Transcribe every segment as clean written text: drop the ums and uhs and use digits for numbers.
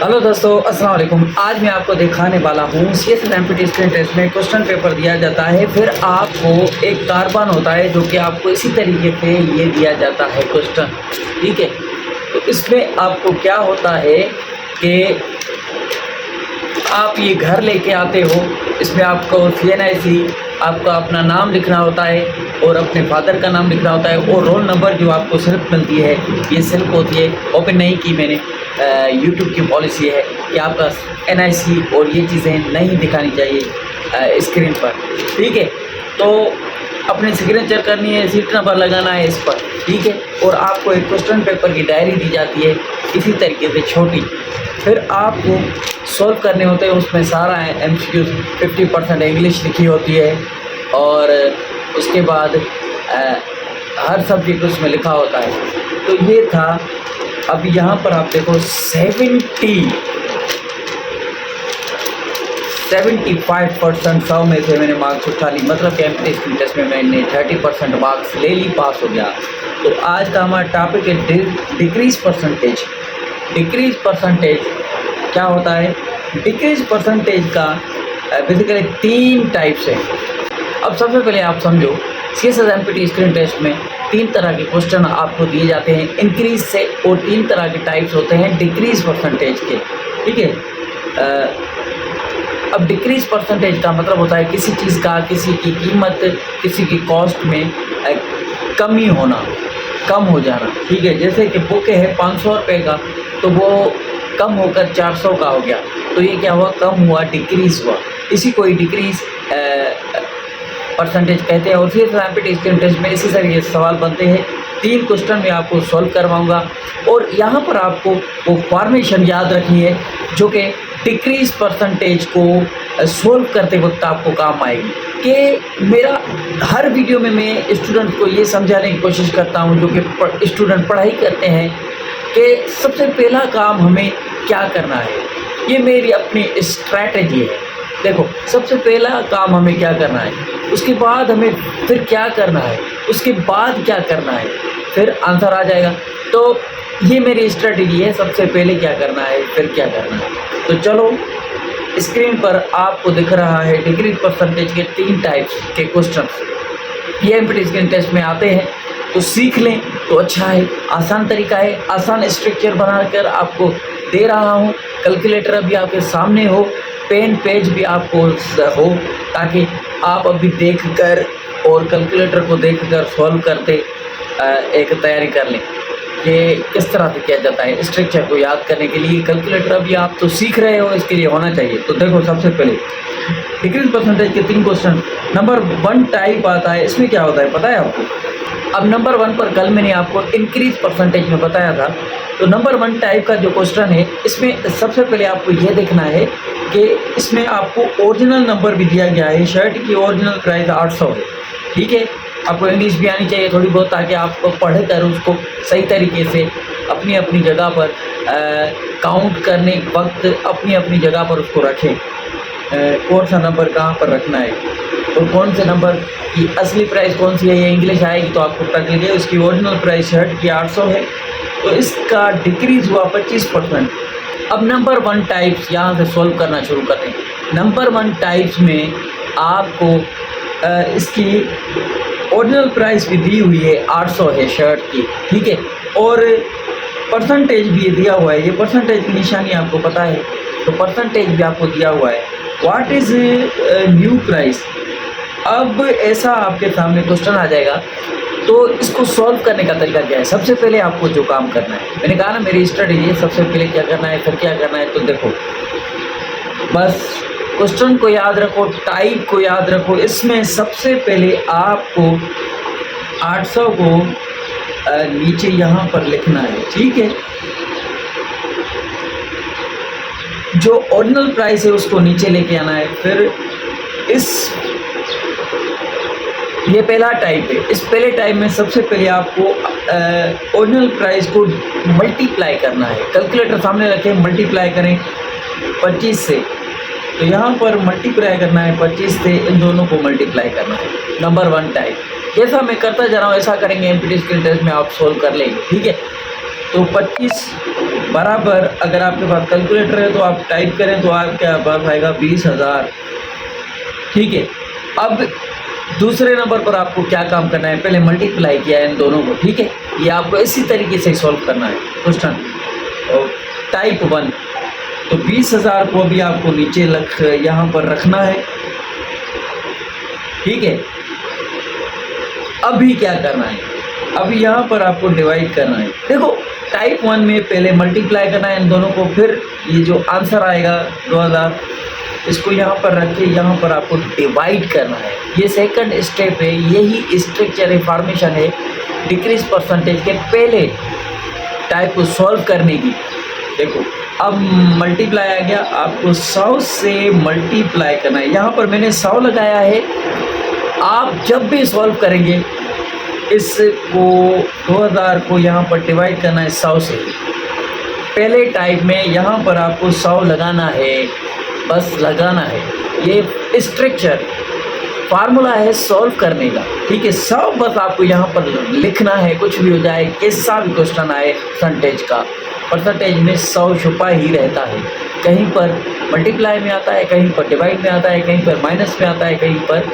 Hello दोस्तों, अस्सलाम वालेकुम। आज मैं आपको दिखाने वाला हूँ सीएसएस एमपीटी स्क्रीन टेस्ट में क्वेश्चन पेपर दिया जाता है, फिर आपको एक कार्बन होता है जो कि आपको इसी तरीके से ये दिया जाता है क्वेश्चन। ठीक है, तो इसमें आपको क्या होता है कि आप ये घर लेके आते हो, इसमें आपको CNIC आपका अपना नाम लिखना होता है और अपने फादर का नाम लिखना होता है, और रोल नंबर जो आपको स्लिप मिलती है, ये स्लिप होती है, ओपन नहीं की मैंने, यूट्यूब की पॉलिसी है कि आपका NIC और ये चीज़ें नहीं दिखानी चाहिए स्क्रीन पर। ठीक है, तो अपने सिग्नेचर करनी है, सीट नंबर लगाना है इस पर। ठीक है, और आपको एक क्वेश्चन पेपर की डायरी दी जाती है इसी तरीके से छोटी, फिर आपको सॉल्व करने होते हैं। उसमें सारा MCQ 50% इंग्लिश लिखी होती है, और उसके बाद हर सब्जेक्ट उसमें लिखा होता है। तो ये था। अब यहाँ पर आप देखो 75% 100 में से मैंने मार्क्स उठा ली, मतलब कि एमपीटी स्क्रीन टेस्ट में मैंने 30% मार्क्स ले ली, पास हो गया। तो आज का हमारा टॉपिक है डिक्रीज परसेंटेज। डिक्रीज परसेंटेज क्या होता है? डिक्रीज परसेंटेज का बेसिकली 3 टाइप्स है। अब सबसे पहले आप समझो, सीएसएस एमपीटी स्क्रीन टेस्ट में 3 तरह के क्वेश्चन आपको दिए जाते हैं इंक्रीज से, और 3 तरह के टाइप्स होते हैं डिक्रीज परसेंटेज के। ठीक है, अब डिक्रीज परसेंटेज का मतलब होता है किसी चीज़ का, किसी की कीमत, किसी की कॉस्ट में कमी होना, कम हो जाना। ठीक है, जैसे कि बुक है 500 रुपये का, तो वो कम होकर 400 का हो गया, तो ये क्या हुआ? कम हुआ, डिक्रीज हुआ। इसी को ही डिक्रीज परसेंटेज कहते हैं। और फिर एमपीटी स्क्रीन टेस्ट में इसी तरह के सवाल बनते हैं। 3 क्वेश्चन मैं आपको सॉल्व करवाऊंगा, और यहाँ पर आपको वो फॉर्मेशन याद रखनी है जो कि डिक्रीज परसेंटेज को सॉल्व करते वक्त आपको काम आएगी। कि मेरा हर वीडियो में मैं स्टूडेंट को ये समझाने की कोशिश करता हूँ जो कि स्टूडेंट पढ़ाई करते हैं, कि सबसे पहला काम हमें क्या करना है। ये मेरी अपनी स्ट्रैटेजी है। देखो, सबसे पहला काम हमें क्या करना है, उसके बाद हमें फिर क्या करना है, उसके बाद क्या करना है, फिर आंसर आ जाएगा। तो ये मेरी स्ट्रैटेजी है, सबसे पहले क्या करना है, फिर क्या करना है। तो चलो, स्क्रीन पर आपको दिख रहा है डिक्रीज परसेंटेज के 3 टाइप्स के क्वेश्चन। ये एमपीटी स्क्रीन टेस्ट में आते हैं, तो सीख लें तो अच्छा है। आसान तरीका है, आसान स्ट्रक्चर बनाकर आपको दे रहा हूँ। कैलकुलेटर अभी आपके सामने हो, पेन पेज भी आपको हो, ताकि आप अभी देखकर और कैलकुलेटर को देखकर सॉल्व करते एक तैयारी कर लें कि किस तरह से किया जाता है। स्ट्रक्चर को याद करने के लिए कैलकुलेटर अभी आप तो सीख रहे हो, इसके लिए होना चाहिए। तो देखो, सबसे पहले डिक्रीज परसेंटेज के 3 क्वेश्चन। नंबर 1 टाइप आता है, इसमें क्या होता है पता है आपको? अब नंबर 1 पर कल मैंने आपको इंक्रीज परसेंटेज में बताया था। तो नंबर 1 टाइप का जो क्वेश्चन है, इसमें सबसे पहले आपको ये देखना है कि इसमें आपको ओरिजिनल नंबर भी दिया गया है। शर्ट की ओरिजिनल प्राइस 800 है। ठीक है, आपको इंग्लिश भी आनी चाहिए थोड़ी बहुत, ताकि आपको पढ़ कर उसको सही तरीके से अपनी अपनी जगह पर काउंट करने के वक्त अपनी अपनी जगह पर उसको रखें। कौन सा नंबर कहाँ पर रखना है, और कौन से नंबर की असली प्राइस कौन सी है, ये इंग्लिश आएगी तो आपको पता चल गया। उसकी ओरिजिनल प्राइस शर्ट की 800 है, तो इसका डिक्रीज हुआ 25%। अब नंबर 1 टाइप्स यहाँ से सॉल्व करना शुरू करते हैं। नंबर 1 टाइप्स में आपको इसकी ओरिजिनल प्राइस भी दी हुई है, 800 है शर्ट की। ठीक है, और परसेंटेज भी दिया हुआ है। ये परसेंटेज की निशानी आपको पता है, तो परसेंटेज भी आपको दिया हुआ है। What is new price? अब ऐसा आपके सामने क्वेश्चन आ जाएगा, तो इसको सॉल्व करने का तरीका क्या है? सबसे पहले आपको जो काम करना है, मैंने कहा ना मेरी स्ट्रेटजी है, सबसे पहले क्या करना है, फिर क्या करना है। तो देखो, बस क्वेश्चन को याद रखो, टाइप को याद रखो। इसमें सबसे पहले आपको 800 को नीचे यहाँ पर लिखना है। ठीक है, जो ओरिजिनल प्राइस है उसको नीचे लेके आना है। फिर ये पहला टाइप है। इस पहले टाइप में सबसे पहले आपको ओरिजिनल प्राइस को मल्टीप्लाई करना है। कैलकुलेटर सामने रखें, मल्टीप्लाई करें 25 से, तो यहाँ पर मल्टीप्लाई करना है 25 से, इन दोनों को मल्टीप्लाई करना है। नंबर 1 टाइप जैसा मैं करता जा रहा हूँ ऐसा करेंगे, एमपीटी स्क्रीन टेस्ट में आप सोल्व कर लेंगे। ठीक है, तो 25 बराबर, अगर आपके पास कैलकुलेटर है तो आप टाइप करें तो आपके पास आएगा 20,000। ठीक है, अब दूसरे नंबर पर आपको क्या काम करना है, पहले मल्टीप्लाई किया है इन दोनों को। ठीक है, ये आपको इसी तरीके से सॉल्व करना है क्वेश्चन टाइप 1। तो 20,000 को भी आपको नीचे यहाँ पर रखना है। ठीक है, अभी क्या करना है, अभी यहाँ पर आपको डिवाइड करना है। देखो टाइप 1 में पहले मल्टीप्लाई करना है इन दोनों को, फिर ये जो आंसर आएगा 2000 इसको यहाँ पर रख के यहाँ पर आपको डिवाइड करना है। ये सेकंड स्टेप है, यही स्ट्रक्चर फॉर्मेशन है डिक्रीज परसेंटेज के पहले टाइप को सॉल्व करने की। देखो अब मल्टीप्लाई आ गया, आपको 100 से मल्टीप्लाई करना है। यहाँ पर मैंने 100 लगाया है। आप जब भी सॉल्व करेंगे इसको 2000 को यहाँ पर डिवाइड करना है 100 से। पहले टाइप में यहाँ पर आपको 100 लगाना है, बस लगाना है। ये स्ट्रक्चर फार्मूला है सॉल्व करने का। ठीक है, 100 बस आपको यहाँ पर लिखना है, कुछ भी हो जाए, कैसा भी क्वेश्चन आए परसेंटेज का। परसेंटेज में 100 छुपा ही रहता है, कहीं पर मल्टीप्लाई में आता है, कहीं पर डिवाइड में आता है, कहीं पर माइनस में आता है, कहीं पर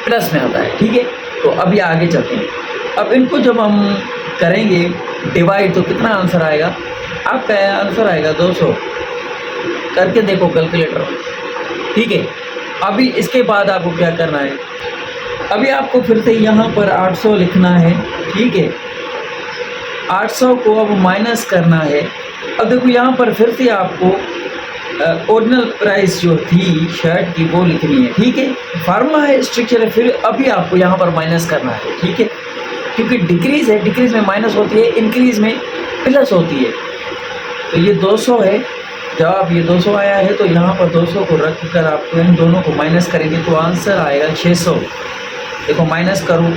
प्लस में आता है। ठीक है, तो अभी आगे चलते हैं। अब इनको जब हम करेंगे डिवाइड तो कितना आंसर आएगा, आपका आंसर आएगा 200। करके देखो कैलकुलेटर में। ठीक है, अभी इसके बाद आपको क्या करना है, अभी आपको फिर से यहाँ पर 800 लिखना है। ठीक है, 800 को अब माइनस करना है। अब देखो यहाँ पर फिर से आपको ओरिजिनल प्राइस जो थी शर्ट की वो लिखनी है। ठीक है, फार्मूला है, स्ट्रक्चर है, फिर अभी आपको यहाँ पर माइनस करना है। ठीक है, क्योंकि डिक्रीज़ है, डिक्रीज़ में माइनस होती है, इंक्रीज़ में प्लस होती है। तो ये 200 है, जब आप ये 200 आया है तो यहाँ पर 200 को रख कर आपको इन दोनों को माइनस करेंगे तो आंसर आएगा 600। देखो माइनस करूँ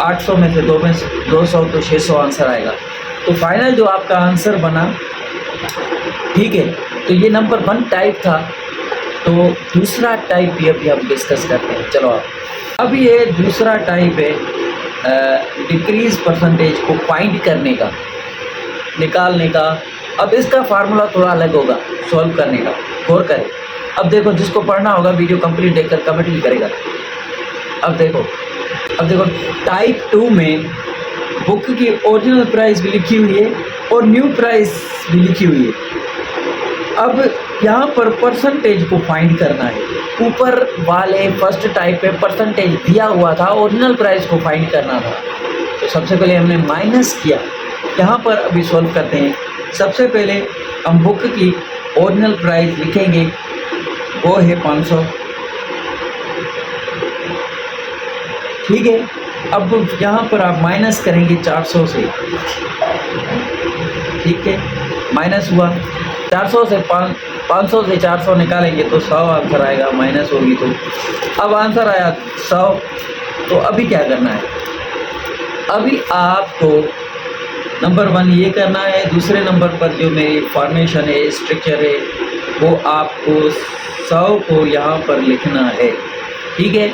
800 में से 200 तो 600 आंसर आएगा। तो फाइनल जो आपका आंसर बना, ठीक है, तो ये नंबर 1 टाइप था। तो दूसरा टाइप भी अभी हम डिस्कस करते हैं। चलो अब ये दूसरा टाइप है डिक्रीज परसेंटेज को फाइंड करने का, निकालने का। अब इसका फार्मूला थोड़ा अलग होगा सॉल्व करने का, गौर करें। अब देखो जिसको पढ़ना होगा वीडियो कंप्लीट देखकर कमेंट भी करेगा। अब देखो टाइप 2 में बुक की ओरिजिनल प्राइस भी लिखी हुई है और न्यू प्राइस भी लिखी हुई है। अब यहाँ पर परसेंटेज को फाइंड करना है। ऊपर वाले फर्स्ट टाइप पे परसेंटेज दिया हुआ था, ओरिजिनल प्राइस को फाइंड करना था। तो सबसे पहले हमने माइनस किया, यहाँ पर अभी सॉल्व करते हैं। सबसे पहले हम बुक की ओरिजिनल प्राइस लिखेंगे, वो है 500। ठीक है, अब यहाँ पर आप माइनस करेंगे 400 से। ठीक है, माइनस हुआ 400 से 500 से 400 निकालेंगे तो 100 आंसर आएगा, माइनस होगी तो। अब आंसर आया 100। तो अभी क्या करना है, अभी आपको नंबर 1 ये करना है। दूसरे नंबर पर जो मेरी फॉर्मेशन है, स्ट्रक्चर है, वो आपको 100 को यहाँ पर लिखना है। ठीक है,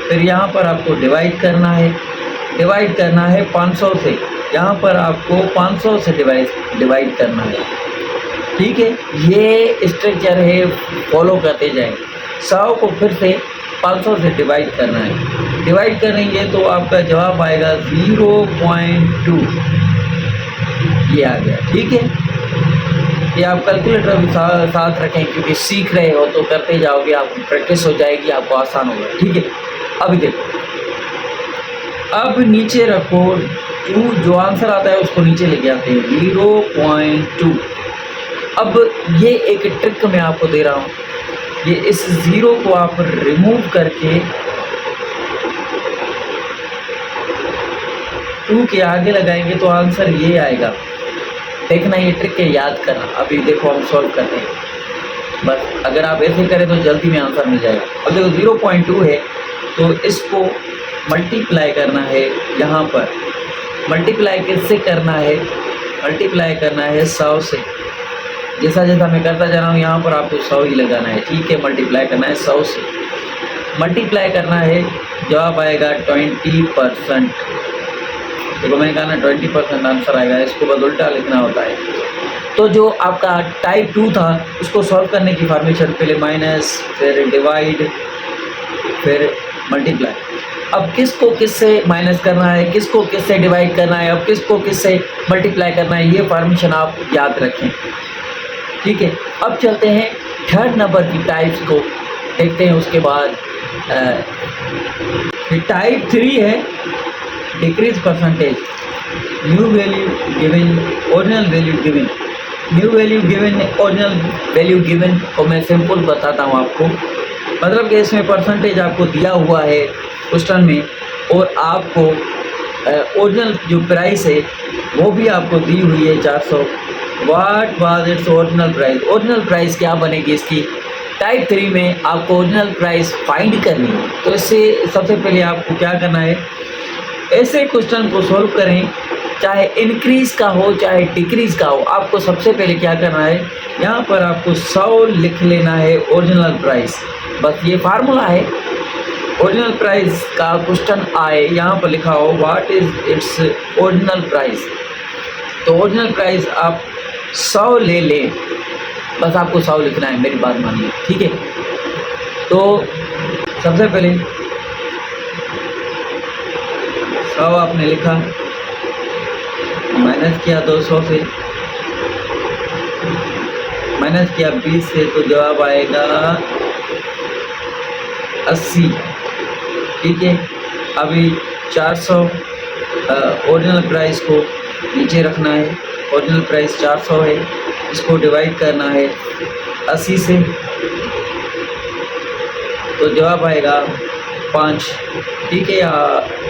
फिर यहाँ पर आपको डिवाइड करना है। डिवाइड करना है 500 से, यहाँ पर आपको 500 से डिवाइड करना है। ठीक है, ये स्ट्रक्चर है, फॉलो करते जाएं। 100 को फिर से 500 से डिवाइड करना है। डिवाइड करेंगे तो आपका जवाब आएगा 0.2। ये आ गया। ठीक है, ये आप कैलकुलेटर भी साथ रखें, क्योंकि सीख रहे हो तो करते जाओगे, आपको प्रैक्टिस हो जाएगी, आपको आसान होगा। ठीक है, अभी देखो, अब नीचे रखो 2, जो आंसर आता है उसको नीचे लेके आते हैं 0.2। अब ये एक ट्रिक मैं आपको दे रहा हूँ, ये इस 0 को आप रिमूव करके 2 के आगे लगाएंगे तो आंसर ये आएगा। देखना, ये ट्रिक है, याद करना। अभी देखो हम सॉल्व करते हैं, बस अगर आप ऐसे करें तो जल्दी में आंसर मिल जाएगा। अब देखो 0.2 है तो इसको मल्टीप्लाई करना है। यहाँ पर मल्टीप्लाई किससे करना है, मल्टीप्लाई करना है 100 से। जैसा जैसा मैं करता जा रहा हूँ यहाँ पर आपको 100 ही लगाना है। ठीक है, मल्टीप्लाई करना है 100 से, मल्टीप्लाई करना है, जवाब आएगा 20%। देखो मैंने कहा ना 20% आंसर आएगा, इसको बस उल्टा लिखना होता है। तो जो आपका टाइप 2 था उसको सॉल्व करने की फॉर्मेशन पहले माइनस, फिर डिवाइड, फिर मल्टीप्लाई। अब किसको किससे माइनस करना है, किसको किससे डिवाइड करना है, अब किसको किससे मल्टीप्लाई करना है, ये फॉर्मेशन आप याद रखें। ठीक है, अब चलते हैं थर्ड नंबर की टाइप्स को देखते हैं। उसके बाद टाइप 3 है decrease percentage, new value given, original value given. New value given, original value given को मैं सिंपल बताता हूँ आपको। मतलब कि इसमें परसेंटेज आपको दिया हुआ है क्वेश्चन में, और आपको ओरिजिनल जो प्राइस है वो भी आपको दी हुई है 400। What was its original price, original price क्या बनेगी इसकी। टाइप 3 में आपको ओरिजिनल प्राइस फाइंड करनी है। तो इससे सबसे पहले आपको क्या करना है, ऐसे क्वेश्चन को सॉल्व करें, चाहे इंक्रीज का हो चाहे डिक्रीज का हो। आपको सबसे पहले क्या करना है, यहाँ पर आपको 100 लिख लेना है ओरिजिनल प्राइस। बस ये फार्मूला है। ओरिजिनल प्राइस का क्वेश्चन आए, यहाँ पर लिखा हो what is its original price, तो ओरिजिनल प्राइस आप 100 ले लें। बस आपको 100 लिखना है, मेरी बात मानिए, ठीक है। तो सबसे पहले 100 आपने लिखा, माइनस किया 200 से, माइनस किया 20 से, तो जवाब आएगा 80। ठीक है, अभी 400 ओरिजिनल प्राइस को नीचे रखना है। ओरिजिनल प्राइस 400 है, इसको डिवाइड करना है 80 से, तो जवाब आएगा 5। ठीक है, या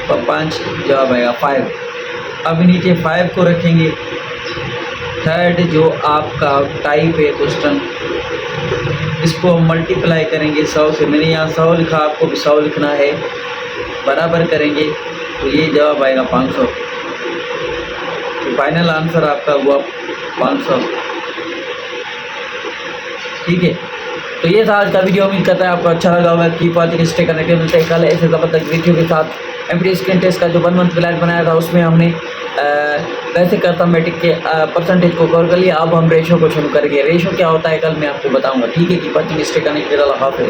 5 जवाब आएगा 5। अब नीचे 5 को रखेंगे। थर्ड जो आपका टाइप है क्वेश्चन, इसको हम मल्टीप्लाई करेंगे 100 से। मैंने यहाँ 100 लिखा, आपको भी 100 लिखना है, बराबर करेंगे तो ये जवाब आएगा 500। तो फाइनल आंसर आपका हुआ 500। ठीक है, तो ये था आज का वीडियो। उम्मीद करता है आपको अच्छा लगा होगा। Keep watching, stay connected. मिलते हैं कल ऐसे ज़बरदस्त वीडियो के साथ। एमपीटी स्क्रीन टेस्ट का जो 1 मंथ प्लान बनाया था उसमें हमने वैसे अर्थमेटिक के परसेंटेज को कवर कर लिया। अब हम रेशो को शुरू करेंगे। रेशो क्या होता है कल मैं आपको बताऊंगा। ठीक है, कीप वॉचिंग, स्टे कनेक्टेड। अल्लाह हाफ़िज़।